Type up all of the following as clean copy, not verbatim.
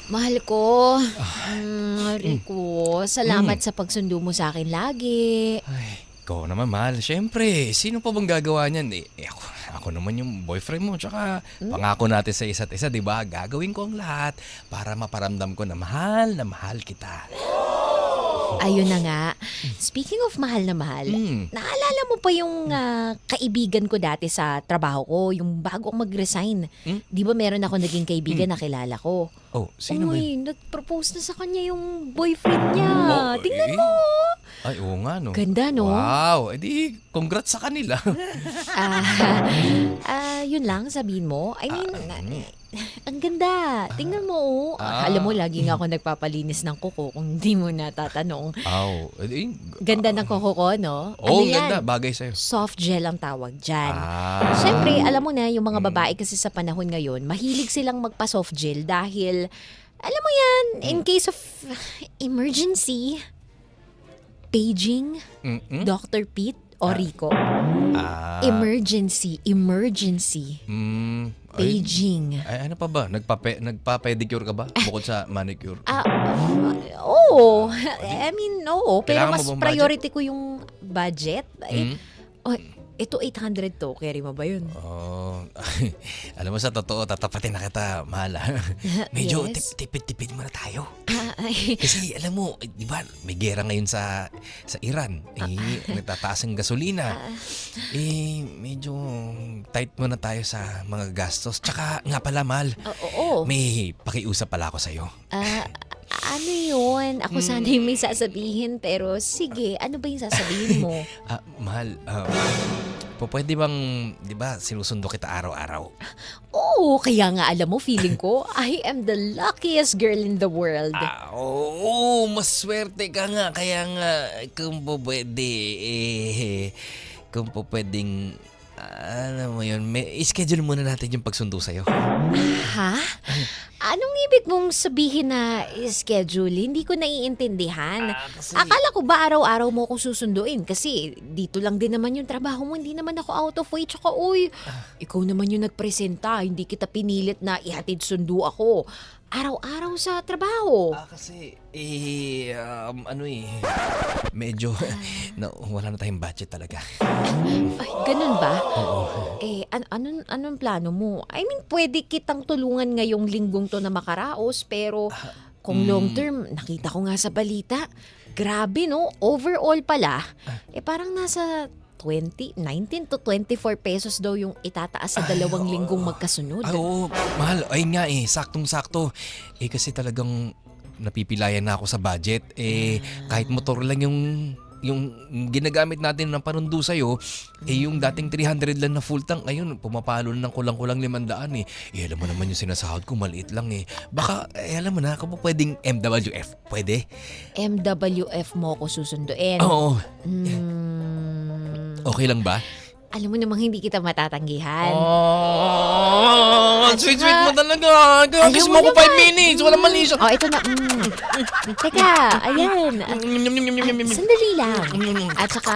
Mahal ko, Hmm, Rico, hmm. salamat sa pagsundo mo sa akin lagi. Ay, ikaw naman mahal. Siyempre, sino pa bang gagawa niyan? Ako naman yung boyfriend mo. Tsaka Hmm? pangako natin sa isa't isa, di ba? Gagawin ko ang lahat para maparamdam ko na mahal kita. Ayun na nga. Speaking of mahal na mahal, Hmm. naalala mo pa yung kaibigan ko dati sa trabaho ko, yung bago ako mag-resign. Hmm? Di ba meron ako naging Hmm. kaibigan na kilala ko? Oh, sino ba yun? Uy, nag-propose na sa kanya yung boyfriend niya. Oh, Tingnan mo. ay, oo nga, no? Ganda, no? Wow, edi congrats sa kanila. Ah, yun lang sabihin mo. I mean, ang ganda. Tingnan mo, oh. Alam mo, lagi nga ako nagpapalinis ng kuko kung hindi mo natatanong. Aw, edi, Ganda ng kuko ko, no? oh, Ano ang ganda. yan? Bagay sa'yo. Soft gel ang tawag dyan. Ah. Siyempre, alam mo na, yung mga babae kasi sa panahon ngayon, mahilig silang magpa-soft gel dahil, alam mo yan, in case of emergency, paging, Mm-mm. Dr. Pete o Rico. Ah. Emergency. Ay, Paging. ay, ano pa ba? Nagpa-pedicure ka ba? Bukod sa manicure. Oo. I mean, oo. Pero Kailangan mo mas bang priority ko yung budget. Hmm? Oh, ito 800 to. Carry mo ba yun? Oh, alam mo sa totoo, tatapatin na kita, mahal. Medyo Yes. tipid-tipid muna tayo. Ay, Kasi alam mo, di ba, may gera ngayon sa Iran. Nagtataas ang gasolina. Medyo tight muna tayo sa mga gastos. Tsaka nga pala, mahal, oo. may pakiusap pala ako sa'yo. Ano yun? Ako sana yung may sasabihin. Pero sige, ano ba yung sasabihin mo? Mahal, pwede bang, di ba, sinusundo kita araw-araw? Oo, kaya nga alam mo, feeling ko, I am the luckiest girl in the world. Oo, mas swerte ka nga. Kaya nga, kung po pwedeng, ano mo yun, schedule muna natin yung pagsundo sa'yo. Ha? Anong ibig mong sabihin na schedule? Hindi ko naiintindihan. Akala ko ba araw-araw mo akong susunduin? Kasi dito lang din naman yung trabaho mo. Hindi naman ako out of way. Tsaka, uy, ikaw naman yung nagpresenta. Hindi kita pinilit na ihatid sundo ako. Araw-araw sa trabaho. Kasi, medyo, wala na tayong budget talaga. Ay, ganun ba? Oo. Anong plano mo? I mean, pwede kitang tulungan ngayong linggong to na makaraos, pero kung long term, nakita ko nga sa balita, grabe no, overall pala, parang nasa 19 to 24 pesos daw yung itataas sa dalawang linggong magkasunod. Oo, mahal. Ay nga saktong-sakto. Kasi talagang napipilayan na ako sa budget. Kahit motor lang yung ginagamit natin ng panundo sa'yo, yung dating 300 lang na full tank, ngayon pumapalo na ng kulang-kulang 500 eh. Alam mo naman yung sinasahod ko, maliit lang eh. Baka, alam mo na, kung pwedeng MWF, pwede? MWF mo ko susunduin. Oo. Hmm, Okay lang ba? alam mo namang hindi kita matatanggihan. At Sweet saka- mo talaga. Kiss Ayaw mo mo ko 5 naman. minutes. Walang mali siya. Oh, ito na. Teka, ayan. Sandali lang. At saka,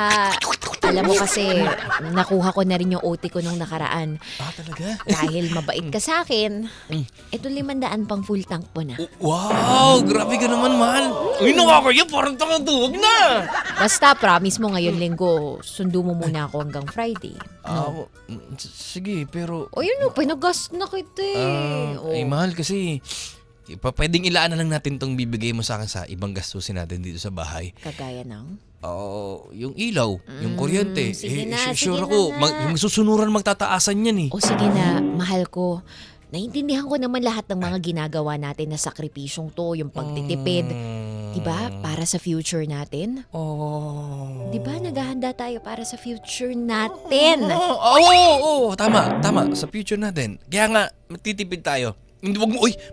alam mo kasi, nakuha ko na rin yung OT ko nung nakaraan. Talaga? Dahil mabait ka sa akin, ito 500 pang full tank po na. Wow, grabe ka naman, mahal. Uy, nakakaya, parang takatuwag na. Basta, promise mo ngayon linggo, sundo mo muna ako hanggang Friday. Sige, pero... O yun o, pinagas na kita eh. Oh. mahal kasi... Pwedeng ilaan na lang natin tong bibigay mo sa akin sa ibang gastusin natin dito sa bahay. Kagaya ng? Yung ilaw, yung kuryente. sige na, Sure sige ako, na nga. yung susunuran magtataasan yan eh. O sige na, mahal ko. Naintindihan ko naman lahat ng mga ginagawa natin na sakripisyong to, yung pagtitipid. Diba? Para sa future natin. Oh. Diba? Naghahanda tayo para sa future natin. Oo, tama. Sa future natin. Kaya nga, magtitipid tayo. Hindi,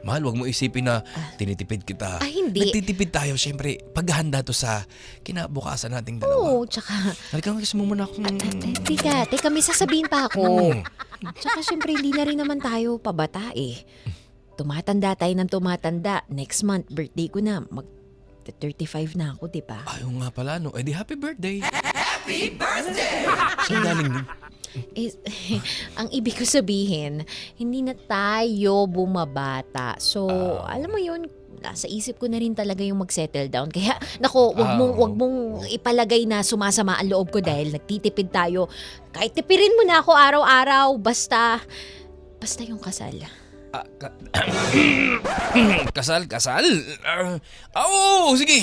mahal, wag mo isipin na tinitipid kita. Hindi. Nagtitipid tayo, syempre, paghahanda to sa kinabukasan nating dalawa. Oo, tsaka, Halika nga, kiss mo muna ako. teka, may sasabihin pa ako. Tsaka syempre, hindi na rin naman tayo pabata eh. Tumatanda tayo ng tumatanda. Next month, birthday ko na. 35 na ako, diba? Ayaw nga pala, no? Di happy birthday. Saan galing nun? Eh, ang ibig ko sabihin, hindi na tayo bumabata. So, alam mo yun, nasa isip ko na rin talaga yung mag-settle down. Kaya, nako, wag mong ipalagay na sumasama ang loob ko dahil nagtitipid tayo. Kahit tipirin mo na ako araw-araw, basta yung kasal. Kasal? Oo, sige.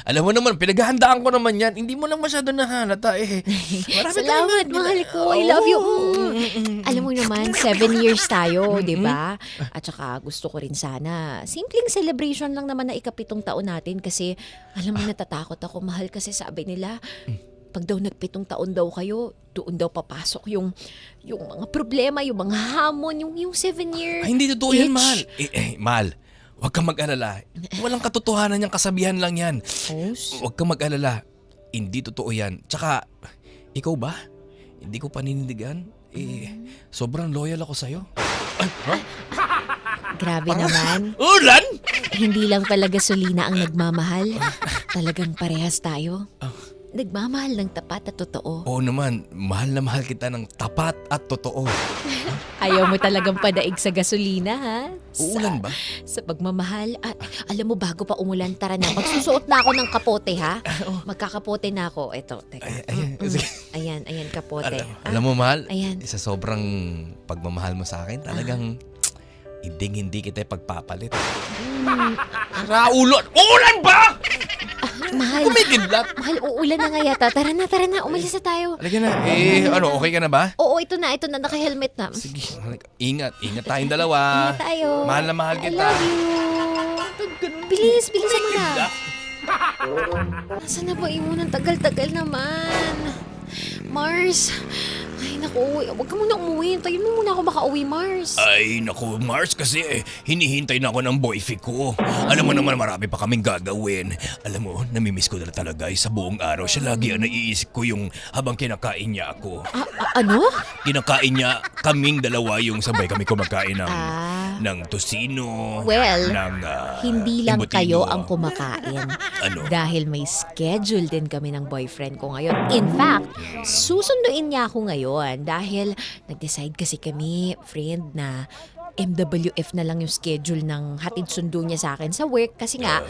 Alam mo naman, pinaghahandaan ko naman yan. Hindi mo lang masyado nahalata eh. Marami Salamat, mahal ko. I love you. Alam mo naman, 7 years tayo, di ba? At saka gusto ko rin sana, simpleng celebration lang naman na ika-7 taon natin kasi alam mo, natatakot ako, mahal, kasi sabi nila, pag daw nag-7 taon daw kayo, doon daw papasok yung mga problema, yung mga hamon, yung 7 year Ay, hindi totoo yan, itch. mahal. Mahal, huwag kang mag-alala. Walang katotohanan yung kasabihan lang yan. Huwag kang mag-alala. Hindi totoo yan. Tsaka, ikaw ba? Hindi ko paninindigan. Sobrang loyal ako sa'yo. Grabe naman. Ulan! Hindi lang pala gasolina ang nagmamahal. Talagang parehas tayo. Nagmamahal ng tapat at totoo. Oo naman, mahal na mahal kita ng tapat at totoo. Ayaw mo talagang padaig sa gasolina, ha? Uulan ba? Sa pagmamahal. At alam mo, bago pa umulan, tara na. Magsusuot na ako ng kapote, ha? Magkakapote na ako. Ito, teka. Sige. Ayan, kapote. Alam mo, mahal, Ayan. sa sobrang pagmamahal mo sa akin, talagang hindi kita pagpapalit. Raulo! Uulan ba? Mahal, Kumikidlat! mahal, uulan na nga yata. Tara na, umalis na tayo. Halika na. Okay ka na ba? Oo, ito na, naka-helmet na. Sige, halika. Ingat tayong dalawa. Ingat tayo. Mahal na mahal I kita. love you. Bilisan mo na. Nasaan na ba mo ng tagal-tagal naman? Mars. Ay, naku. Huwag ka muna umuwi. Tayo mo muna ako makauwi, Mars. Ay, naku, Mars, kasi hinihintay na ako ng boyfriend ko. Alam mo naman, marami pa kaming gagawin. Alam mo, namimiss ko na talaga sa buong araw. Siya lagi ang naiisip ko yung habang kinakain niya ako. Ano? Kinakain niya, kaming dalawa yung sabay kami kumakain ng tosino. Well, ng, hindi lang embutido. kayo ang kumakain. Ano? Dahil may schedule din kami ng boyfriend ko ngayon. In fact, susunduin niya ako ngayon dahil nag-decide kasi kami, friend, na MWF na lang yung schedule ng hatid sundo niya sa akin sa work kasi nga,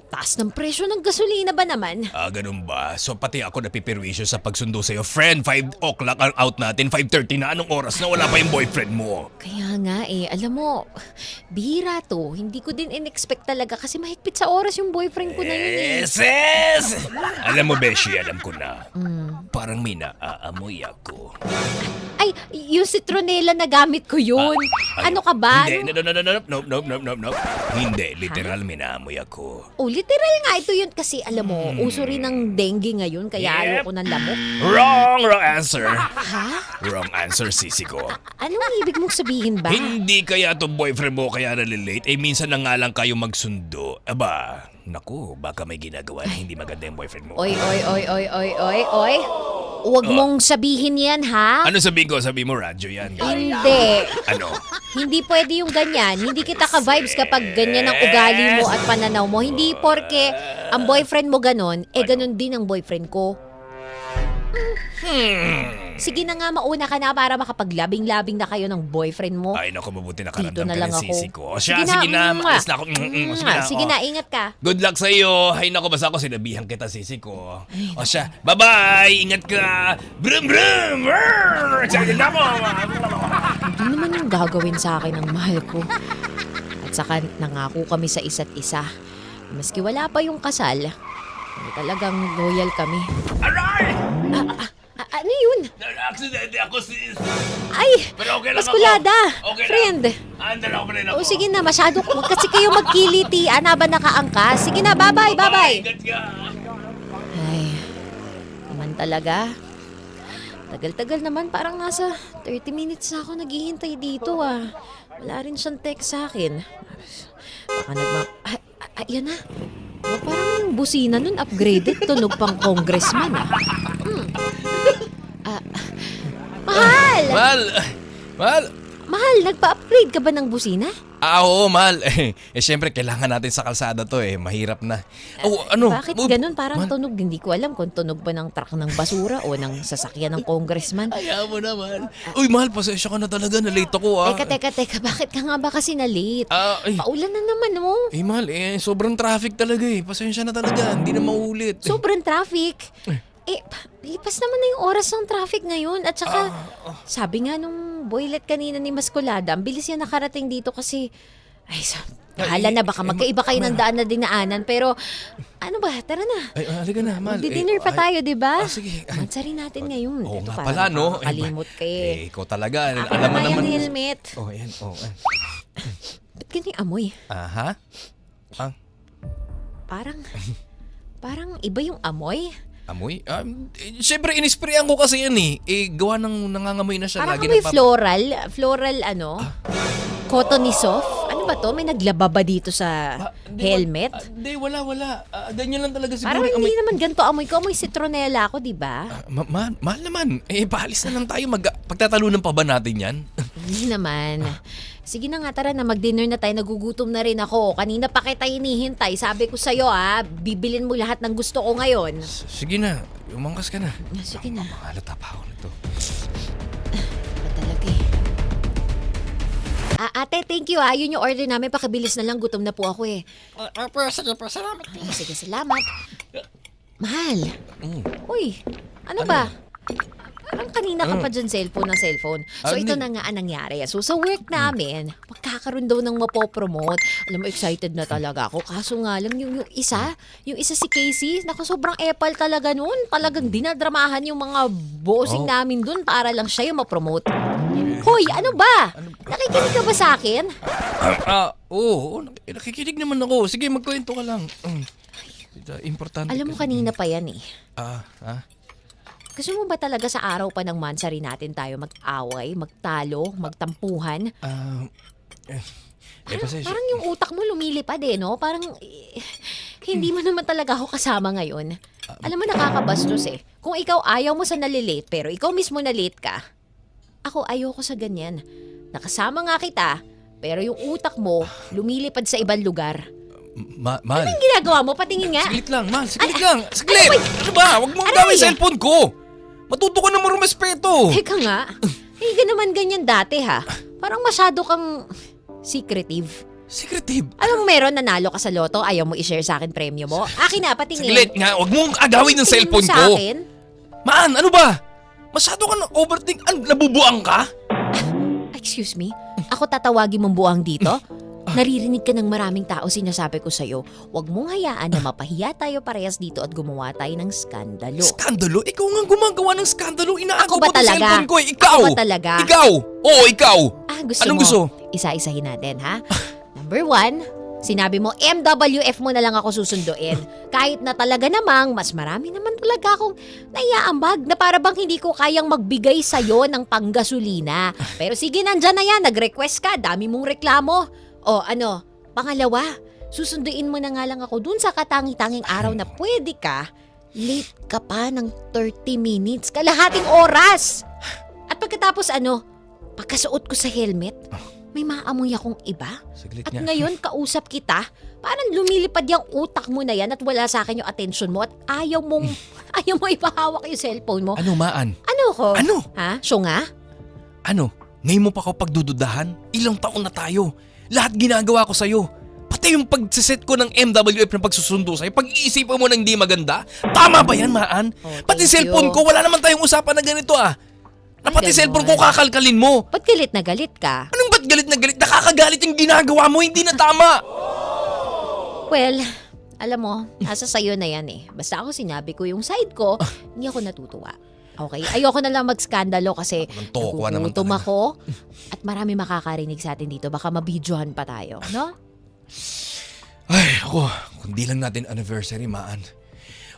taas ng presyo ng gasolina ba naman? Ganun ba? So pati ako napipirwisyo sa pagsundo sa'yo. Friend, 5 o'clock ang out natin. 5:30 na. Anong oras na? Wala pa yung boyfriend mo. Kaya nga alam mo, bihira to. Hindi ko din in-expect talaga kasi mahigpit sa oras yung boyfriend ko na yun Yes! Alam mo, Beshi, alam ko na. Parang may naaamoy ako. Ay, yung citronella na gamit ko yun. Ano ka ba? Hindi, no. Hindi, literal may naamoy ako. Oh, literal nga ito yun kasi alam mo, uso rin ng dengue ngayon kaya ayoko ng lamok. Wrong answer. Ha? Wrong answer, sisi ko. Anong ibig mong sabihin ba? Hindi kaya to boyfriend mo kaya nalilate? Minsan na nga lang kayo magsundo. Aba, naku, baka may ginagawa na hindi maganda yung boyfriend mo. Oy. Huwag mong sabihin yan, ha? Ano sabihin ko? Sabihin mo, radyo yan. Hindi. Ano? Hindi pwede yung ganyan. Hindi kita ka-vibes kapag ganyan ang ugali mo at pananaw mo. Hindi porke ang boyfriend mo ganon, ganon din ang boyfriend ko. Sige na nga, mauna ka na para makapaglabing-labing na kayo ng boyfriend mo. Ay, naku, mabuti Dito nakaramdam na ka lang ng ako. sisi ko. O siya, sige na. Maalis na ako. Sige na, ingat ka. Good luck sa iyo. Hay nako, basta ako sinabihan kita, sisi ko. O siya, bye-bye. Ingat ka. Brum brum. Sige na mo. Ano naman yung gagawin sa akin ng mahal ko? At saka nangako kami sa isa't isa. Maski wala pa yung kasal, talagang loyal kami. Aray! Ano yun? Aksidente ako, sis. Ay! Pero okay lang Maskulada! ako. Okay lang. Friend! Andal ako pa rin ako. O sige na, masyado huwag kasi kayo magkilitian habang nakaangkas. Sige na, bye-bye! Ingat ka. Ay, naman talaga. Tagal-tagal naman, parang nasa 30 minutes na ako naghihintay dito Wala rin siyang text sa akin. Baka yan na. Parang yung busina nun upgraded. Tunog pang congressman Mahal! Mahal! Mahal, nagpa-upgrade ka ba ng busina? Oo, mahal. Siyempre, kailangan natin sa kalsada to Mahirap na. Oh, ano? Bakit ganun? Parang tunog. Hindi ko alam kung tunog ba ng truck ng basura o ng sasakyan ng congressman. Ayaw mo naman. Uy, mahal, pasensya ka na talaga. Na-late ako Teka. Bakit ka nga ba kasi na-late? Paulan na naman, oh. Mahal, sobrang traffic talaga Pasensya na talaga. Hindi na maulit. Sobrang traffic. Lipas naman na yung oras ng traffic ngayon. At saka, sabi nga nung boylet kanina ni Mascolada, ang bilis yan nakarating dito kasi, bahala na, baka magkaiba kayo ng daan na dinaanan. Pero, ano ba, tara na. Halika na, mahal. Magdi-dinner pa tayo, di ba? Sige. Mansarin natin ngayon. Oo Ito, nga parang pala, no? makakalimot ka Ikaw talaga. Ako Alam mo naman naman. yung helmet. Yan. Ba't ganyan amoy? Aha? Parang iba yung amoy. Amoy? Siyempre, inisprayan ko kasi yan gawa ng nangangamoy na siya. Parang Lagi amoy nagpap- floral cottony soft. Ano ba to? May naglaba ba dito sa helmet? Hindi, wala. Ganyan lang talaga siguro. Parang yung hindi amoy. naman ganito amoy ko. Amoy citronella ako, di ba? Mahal naman. Paalis na lang tayo. Pagtatalunan pa ba natin yan? Hindi naman. Sige na nga, tara na, mag-dinner na tayo. Nagugutom na rin ako. Kanina pa kita hinihintay. Sabi ko sa'yo, bibilin mo lahat ng gusto ko ngayon. Sige na. Umangkas ka na. Sige na. Halata pa ako nito. Ba talaga Ate, thank you Yun yung order namin. Pakibilis na lang. Gutom na po ako Sige po, salamat. Sige, salamat. Mahal. Uy, ano Ano? ba? Parang kanina ka pa dyan cellphone. So ito na nga ang nangyari. So sa work namin, magkakaroon daw ng mapopromote. Alam mo, excited na talaga ako. Kaso nga lang yung isa si Casey, sobrang epal talaga noon. Talagang dinadramahan yung mga bossing namin dun para lang siya yung mapromote. Hoy, ano ba? Nakikinig ka ba sa akin? Oo. Nakikinig naman ako. Sige, magkwento ka lang. Importante. Alam mo, kanina pa yan Gusto mo ba talaga sa araw pa ng mansari natin tayo mag-away, magtalo, magtampuhan? Parang yung utak mo lumilipad no? Parang hindi mo naman talaga ako kasama ngayon. Alam mo, nakakabastos Kung ikaw ayaw mo sa nalilate pero ikaw mismo na late ka, ako ayoko sa ganyan. Nakasama nga kita, pero yung utak mo lumilipad sa ibang lugar. Mahal. Anong ginagawa mo? Patingin nga. Saglit lang, mahal. Saglit lang. Ano ba? Huwag mong gawin cellphone ko. Matuto ka na marumispeto. Teka nga, hindi ka naman ganyan dati Parang masyado kang secretive. Secretive? Alam mo, meron nanalo ka sa loto, ayaw mo i-share sa akin premyo mo? Akin na, patingin. Saglit nga, huwag mong agawin ng Tingin mo cellphone sa ko. akin? Maan, ano ba? Masyado ka na overthink. Nabubuang ka? Excuse me? Ako tatawagin mong buwang dito? Naririnig ka ng maraming tao, sinasabi ko sa'yo, huwag mong hayaan na mapahiya tayo parehas dito at gumawa tayo ng skandalo. Skandalo? Ikaw nga gumagawa ng skandalo. Inaagaw Ako ba mo ng talaga? cellphone ko Ikaw! Ako ba talaga? Ikaw! Oo, ikaw! Anong gusto? Isa-isahin natin, Number 1, sinabi mo, MWF mo na lang ako susunduin. Kahit na talaga namang, mas marami naman talaga akong naiaambag na para bang hindi ko kayang magbigay sa'yo ng panggasolina. Pero sige, nandyan na yan, nag-request ka, dami mong reklamo. O pangalawa, susunduin mo na nga lang ako dun sa katangi-tanging araw na pwede ka, late ka pa ng 30 minutes, kalahating oras. At pagkatapos pagkasuot ko sa helmet, may maamoy akong iba. Saglit At nga. ngayon, kausap kita, parang lumilipad yung utak mo na yan at wala sa akin yung attention mo at ayaw mo ipahawak yung cellphone mo. Ano, Maan? Ano ko? Ano? Siya nga? Ano? Ngayon mo pa ako pagdududahan? Ilang taon na tayo? Lahat ginagawa ko sa'yo. Pati yung pagsiset ko ng MWF na pagsusundo sa'yo, pag-iisipan mo na hindi maganda. Tama ba yan, Maan? Pati thank cellphone you. ko, wala naman tayong usapan na ganito Na pati ganon. cellphone ko kakalkalin mo. Ba't galit na galit ka? Anong ba't galit na galit? Nakakagalit yung ginagawa mo, hindi na tama. Well, alam mo, nasa sayo na yan Basta ako sinabi ko yung side ko, hindi ako natutuwa. Okay? Ayoko na lang mag-skandalo kasi Tokwa naman nagugutom talaga. ako at marami makakarinig sa atin dito. Baka mabidyohan pa tayo, no? Ay, ako, kundi lang natin anniversary, Maan.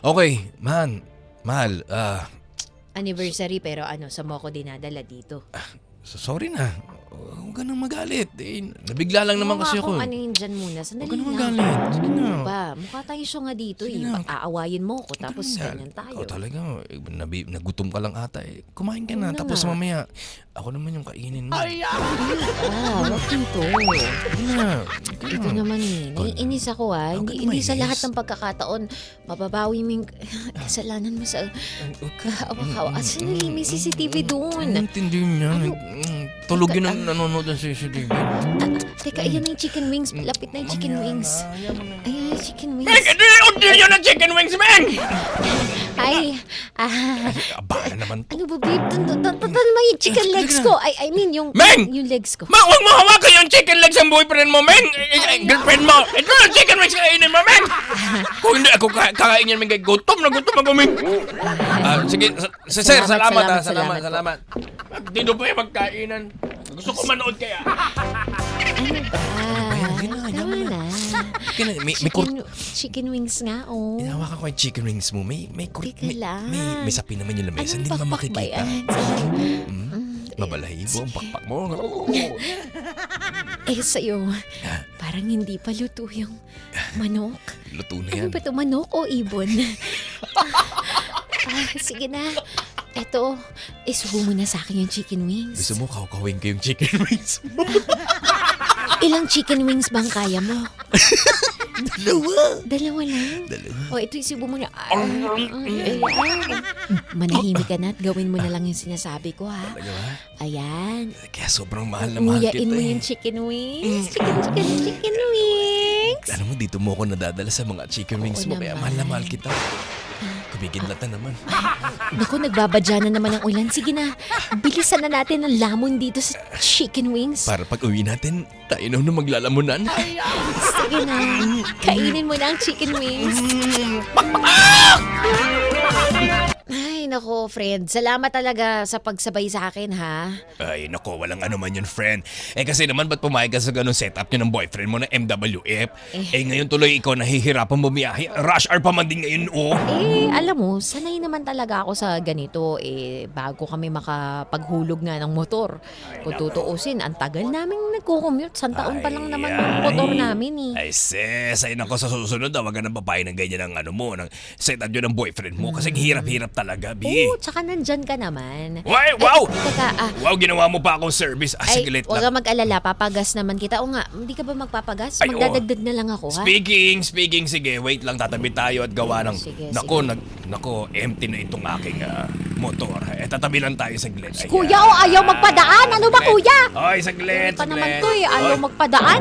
Okay, mahal, Anniversary pero sa mo ako dinadala dito? sorry na. Huwag ka nang magalit. Nabigla lang naman kasi ako. Kung ano yun dyan muna. Sandali Huwag ka nang lang. magalit. Sige na. Ba, mukha tayo siya nga dito Sige eh. na. Aawayin mo ko tapos Huwag ka nang ganyan tayo. Ikaw talaga, nagutom ka lang ata eh. Kumain ka na, Oo na tapos nga. mamaya, ako naman yung kainin mo. Wag dito. Sige na. Ito naman eh. Naiinis ako ah. Huwag ka Hindi na sa mainis. lahat ng pagkakataon mababawi mo yung kasalanan mo sa kahawa-kawa. Sandali, may CCTV doon. Intindi niya. Tulog yun ang nanonood ng CCTV. Teka, ayan na yung chicken wings. Lapit na yung chicken wings. Ayan yung chicken wings. Order yun ng chicken wings, man! Ay, Aba na naman to. ano ba babe? Total mo yung chicken legs ko. I mean, yung Meng! legs ko. Ma, huwag mo hawakan yung chicken legs ng boyfriend mo, men! Girlfriend mo! Ito yung chicken wings kainin mo, men! Kung hindi ako kakain yan, men, gutom na gutom ako, men! Sige, sir, salamat. Dito pa yung magkainan. Gusto ko manood kaya. Ano ba? Ayan, Tama na. Chicken wings nga, oh. Inahawakan ko yung chicken wings mo. May Teka lang. may sapi naman yung lamesa. Hindi naman pakpak ba makikita. yan? Mabalahibo ang pakpak mo. Eh, sa'yo, parang hindi pa luto yung manok. Luto na Ano yan. ba ito, manok o ibon? Sige na. Eto, isubo mo na sa akin yung chicken wings. Gusto mo kakawin ko yung chicken wings mo? Ilang chicken wings bang kaya mo? Dalawa. Dalawa lang? O, ito isubo mo na. Manahimik ka na at gawin mo na lang yung sinasabi ko, ha? Talaga ba? Ayan. Kaya sobrang mahal na mahal kita Nguyain mo eh. yung chicken wings. Chicken wings. Alam mo, dito mo ako nadadala sa mga chicken wings Oo mo. Kaya naman. mahal na mahal kita. Kumikidlatan naman. Naku, nagbabadya na naman ang ulan. Sige na, bilisan na natin ang lamon dito sa chicken wings. Para pag uwi natin, tayo na maglalamunan. Sige na, kainin mo na ang chicken wings. Ay, nako, friend. Salamat talaga sa pagsabay sa akin, ha? Ay, nako, walang ano man yun, friend. Kasi naman, ba't pumayag ka sa ganun setup nyo ng boyfriend mo na MWF? Ngayon tuloy ikaw nahihirapan bumiyahe. Rush hour pa man din ngayon, oh. Alam mo, sanay naman talaga ako sa ganito. Bago kami makapaghulog nga ng motor. Kung tutuusin, ang tagal namin nagko-commute. Santaon pa lang naman yung motor namin, Ay, sis. Ay, nako, sa susunod, wag ka nang papayag ng ganyan ng ano mo, ng setup nyo ng boyfriend mo. Kasi hirap-hirap talaga, Bi. Oo, tsaka nandyan ka naman. Wow! Teka, Wow, ginawa mo pa akong service. Saglit huwag lang. ka mag-alala, papagas naman kita. O nga, hindi ka ba magpapagas? Ay, oo. Magdadagdag na lang ako, ha? Speaking, sige, wait lang, tatabi tayo at gawa ng... Sige, Nako, empty na itong aking motor. Tatabi lang tayo saglit. Ayan. Kuya, ayaw magpadaan! Ano ba, kuya? Ay, saglit, Pa naman saglit. to ayaw Ay, magpadaan.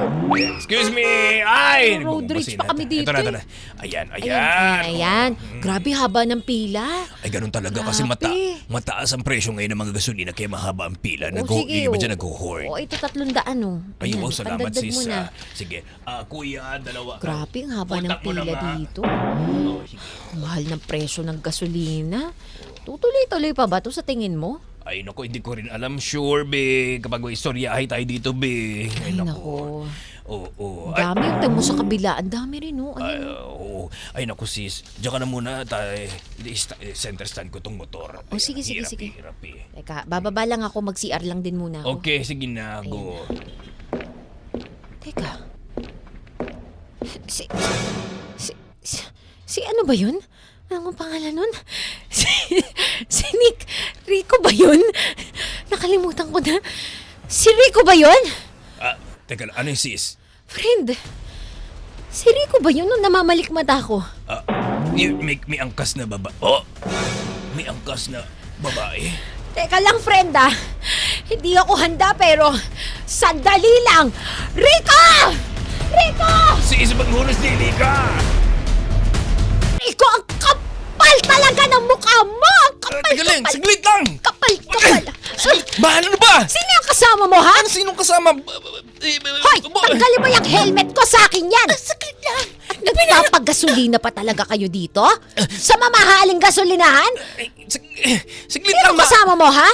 excuse me! Ay! Road rage pa kami dito, Ito na. Ayan. Ayan. Grabe, haba ng pila. Ay, ganun talaga kasi Grabe. mataas ang presyo ngayon ng mga gasolina kaya mahaba ang pila. Yung iba dyan nag-hoard. O, ito 300, oh. Ay, wow, salamat pandagdag sis. mo na. Sige, kuya, dalawa. Grabe, ang haba ng Contact mo pila lang, dito. Oh, sige. Mahal ng presyo ng gasolina. Tutuloy-tuloy pa ba to sa tingin mo? Ay, naku, hindi ko rin alam. Sure, be. Kapag may istoryahay tayo dito, be. Ay, nako. Oo. Ang dami yung mo sa kabila. Ang dami rin, oh. Oo. Ay, naku, sis. Diyan ka na muna. Center stand ko tong motor. Oh, sige. Hirap, eh. Teka, bababa lang ako. Mag-CR lang din muna ako. Okay, sige na. Go. Teka. Si ano ba yun? Anong pangalan nun? Si Nick. Rico ba yun? Nakalimutan ko na. Si Rico ba yun? Teka lang. Ano yung sis? Friend. Si Rico ba yun nung namamalik mata ko? May angkas na baba. Oh! May angkas na babae. Teka lang, friend ah. Hindi ako handa pero sandali lang. Rico! Rico! Sis, maghunos dili ka! Rico, ang kapal talaga ng mukha mo! Ang kapal, Teka lang, kapal. saglit lang! Kapal. Ano ba? Sino yung kasama mo, ha? Sinong kasama? Hoy! Tanggalin mo yung helmet ko sa akin yan! Sakit lang! Nagpapagasolina pa talaga kayo dito? Sa mamahaling gasolinahan? Saglit Sino lang, ma! kasama mo, ha?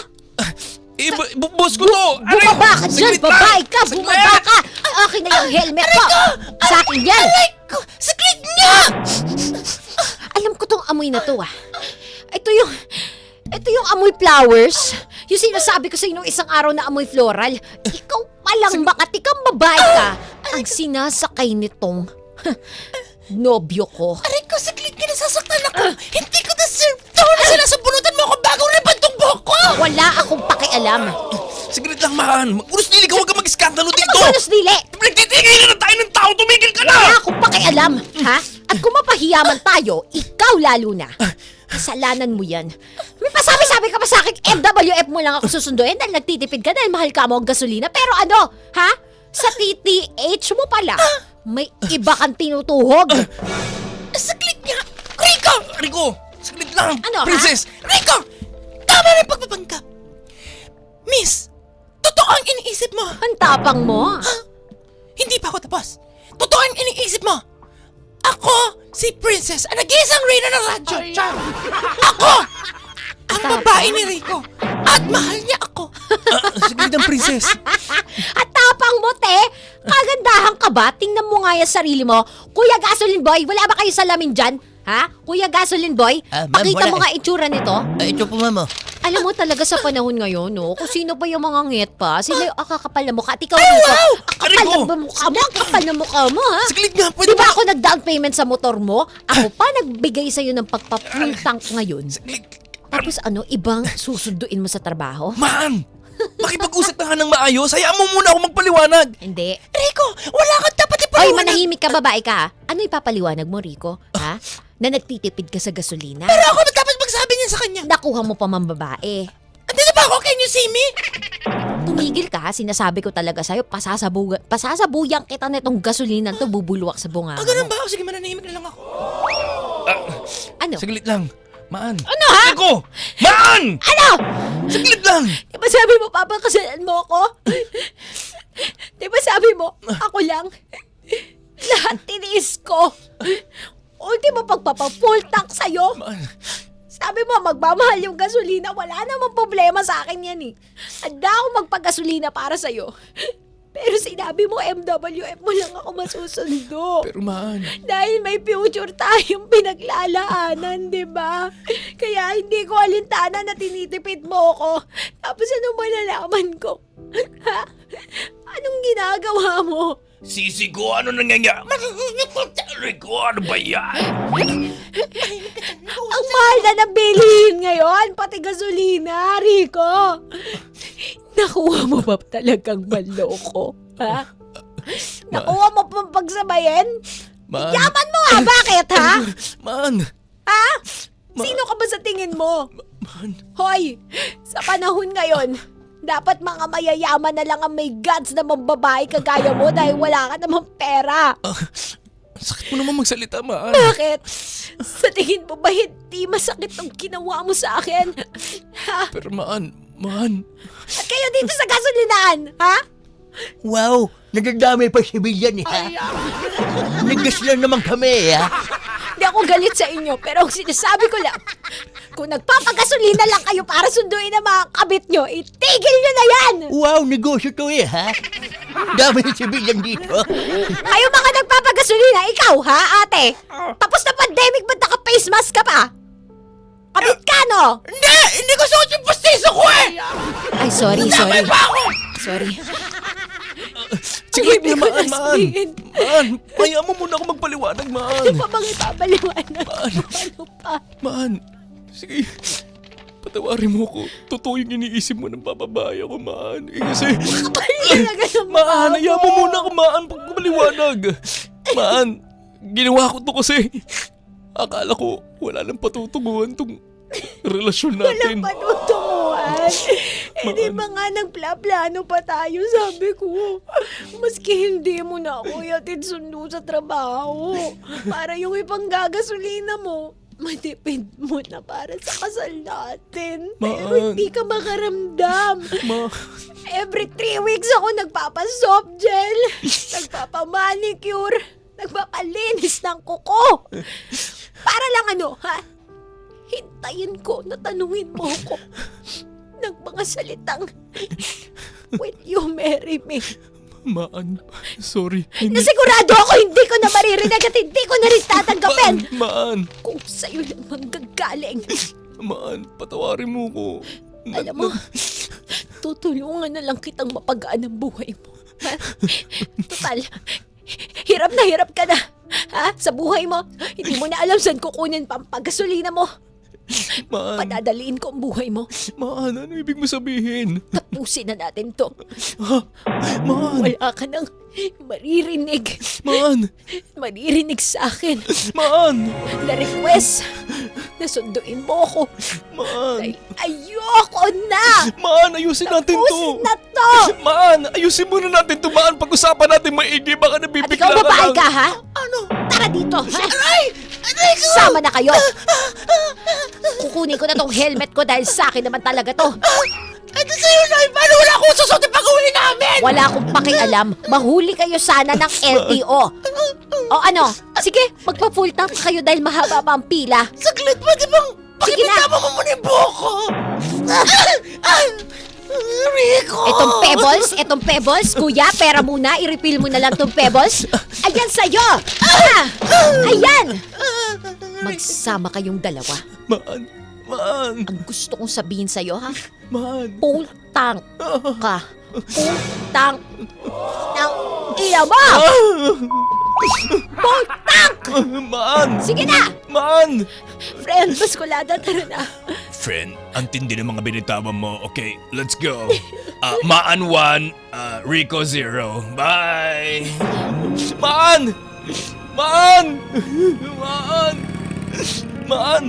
Boss ko to! Bumaba ka dyan! Babae ka! Bumaba ka! Akin na yung helmet ko! Sa akin yan! Saglit nga! Alam ko tong amoy na to, ah. Ito yung amoy flowers. Yung sinasabi ko sa inyo isang araw na amoy floral. Ikaw palang makatikang babae ka. Ang sinasakay nitong nobyo ko. Aray ko, saglit ka nasasaktan ako. Hindi ko deserve to na sinasabunutan mo ako bagong ribbon tong buhok ko. Wala akong pakialam. Saglit lang, Maan. Mag-unos dili ka, huwag ka mag-iskandalo dito! Manos dili! Nagtitigil na tayo ng tao, tumigil ka na! Wala akong pakialam, ha? At kung mapahiyaman tayo, ikaw lalo na. Kasalanan mo yan. May pasabi-sabi ka pa sa akin, MWF mo lang ako susunduin dahil nagtitipid ka dahil mahal ka mo ang gasolina. Pero ano, ha? Sa TTH mo pala, may iba kang tinutuhog. Saglit nga. Rico! Rico, saglit lang! Ano, ha? Princess! Rico! Tama na yung pagpapanggap. Miss, totoo ang iniisip mo. Ang tapang mo. Hindi pa ako tapos. Totoo ang iniisip mo. Ako, si Princess, ang nag-iisang reyna ng radyo. Char. Ako! Ang babae ni Rico. At mahal niya ako. Saglit lang, Princess. At tapang mo, te. Kagandahan ka ba? Tingnan mo nga yung sarili mo. Kuya Gasoline Boy, wala ba kayo salamin dyan? Ha? Kuya Gasoline Boy, Ma'am, pakita wala mo nga itsura nito. Ito po, ma'am. Alam mo talaga sa panahon ngayon, no? Kung sino pa yung mga nget pa, sila yung akakapal na mukha. At ikaw dito, akapal Rico! na mukha mo, akapal na mukha mo, ha? Saglit nga, pwede Di ba ako nag-down payment sa motor mo? Ako pa nagbigay sa'yo ng pagpa-full tank ngayon. Saglit. Tapos ano, ibang susunduin mo sa trabaho? Maan! Makipag-usap ka nga ng maayos. Hayaan mo muna ako magpaliwanag. Hindi. Rico, wala kang dapat Oy, ipaliwanag. manahimik ka, babae ka, ha? Ano ipapaliwanag mo, Rico? Ha? Na nagtitipid ka sa gasolina? Pero ako na dapat magsabi niya sa kanya. Nakuha mo pa man babae. Andito ba ako? Can you see me? Tumigil ka, ha? Sinasabi ko talaga sa'yo, pasasabuyang kita na itong gasolina to, bubulwak sa bunga. Ganun ba? O sige, mananahimik na lang ako. Ano? Saglit lang. Maan. Ano, ha? Rico! Maan! Ano? Saglit lang! Di ba sabi mo, papakasalan mo ako? Di ba sabi mo, ako lang? Lahat tiniis ko. Ultimo pagpapa-full tank sa'yo. Maan. Sabi mo, magmamahal yung gasolina. Wala namang problema sa akin yan eh. Handa akong magpagasolina para sa'yo. Pero sinabi mo, MWF mo lang ako masusundo. Pero Maan. Dahil may future tayong pinaglalaanan, di ba? Kaya hindi ko alintana na tinitipid mo ako. Tapos ano malalaman ko? Ha? Anong ginagawa mo? Sisi ko, ano nangyayari? Rico, ano ba yan? Ang mahal na ng bilihin ngayon, pati gasolina, Rico. Nakuha mo ba talagang manloko? Ha? Nakuha mo pang pagsabayin? Maan. Yaman mo ha? Bakit ha? Maan. Ha? Sino ka ba sa tingin mo? Maan. Hoy, sa panahon ngayon, dapat mga mayayaman na lang ang may guts na mambabae kagaya mo dahil wala ka namang pera. Sakit mo naman magsalita, Maan. Bakit? Sa tingin mo ba hindi masakit ang ginawa mo sa akin? Ha? Pero Maan. At kayo dito sa gasolinahan, ha? Wow, nadadamay pa si Bilyan, ha? Nagas lang naman kami, ha? Hindi ako galit sa inyo, pero ang sinasabi ko lang, kung nagpapagasolina lang kayo para sunduin ang mga kabit nyo, itigil nyo na yan! Wow, negosyo to, ha? Dami si Bilyan dito. Kayo mga nagpapagasolina, ikaw ha, ate? Tapos na pandemic, ba't naka-face mask ka pa? Kabit ka, no? Hindi ko suot yung pastiso ko eh! Ay, sorry. Pa ako! Sorry. Sige, ibig ko Maan. sabihin. Maan, hayaan mo muna ako magpaliwanag, Maan. Ano pa bang ipapaliwanag? Ano pa? Maan, sige. Patawarin mo ko. Totoo yung iniisip mo ng bababae ako, Maan. Kasi, Talaga ng Maan, mukha hayaan mo. mo muna ako, Maan, pagpapaliwanag. Maan, ginawa ko to kasi akala ko wala nang patutunguhan tong relasyon natin. Walang patutunguhan. Eh di ba nga nagplaplano pa tayo, sabi ko. Maski hindi mo na ako yatid sundo sa trabaho. Para yung ipanggagasolina mo, matipid mo na para sa kasal natin. Pero Maan. hindi ka makaramdam. Every Every 3 weeks ako nagpapa-soft gel, nagpapa-manicure, nagpapalinis ng kuko. Para lang ano, ha? Hintayin ko na tanungin mo ko ng mga salitang, will you marry me? Maan, sorry. Nasigurado ako hindi ko na maririnig at hindi ko na rin tatanggapin. Maan, Kung sa'yo lang manggagaling Maan, patawarin mo ko. Alam mo, tutulungan na lang kitang mapagaan ang buhay mo. Ha? Total, hirap na hirap ka na. Ha? Sa buhay mo, hindi mo na alam saan kukunin pa ang paggasolina mo. Maan, Padadaliin ko ang buhay mo. Maan, ano ibig mo sabihin? Tapusin na natin to. Maan, Wala ka nang maririnig. Maan, Maririnig sa akin Maan, na request na sunduin mo ako. Maan, Dahil ayoko na! Maan, ayusin natin to. Tapusin na to! Maan, ayusin muna natin to, Maan. Pag-usapan natin maigi, baka At nabibigla ikaw babae lang. ka, ha? Ano? Tara dito, ha? Sama na kayo! Kukunin ko na tong helmet ko dahil sa akin naman talaga to. Ano sa'yo, Nay? Paano wala akong susunod pag-uwi namin? Wala akong pakialam. Mahuli kayo sana ng LTO. O ano? Sige, magpa-full tank kayo dahil mahaba pa ang pila. Saglit, pwede bang Sige na. pakitama mo muna yung buhok ko? Rico! Etong pebbles, kuya, pera muna, i-refill mo na lang tong pebbles. Ayan sa'yo! Ah! Ayan! Magsama kayong dalawa. Maan, Maan, Ang gusto kong sabihin sa'yo, ha? Maan. Full tank ka. Full tank ng ina mo! Full tank! Maan, Sige na! Maan. Friend, baskulada, tara na. Friend, ang tindi ng mga binitawan mo. Okay, let's go. Maan 1, Rico 0. Bye! Maan! Maan! Maan! Maan!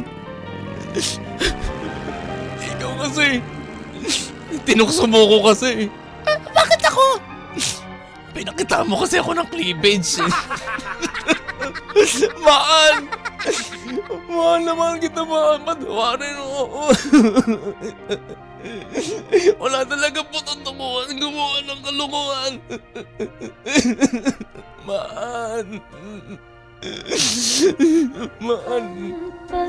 Ikaw kasi. Tinukso mo ko kasi. Bakit ako? Pinakita mo kasi ako ng cleavage. Maan! Mahal naman kita, Maan. Patawarin mo. Wala talaga po tutukuan gumawa ng kalunguan. Maan. Maan.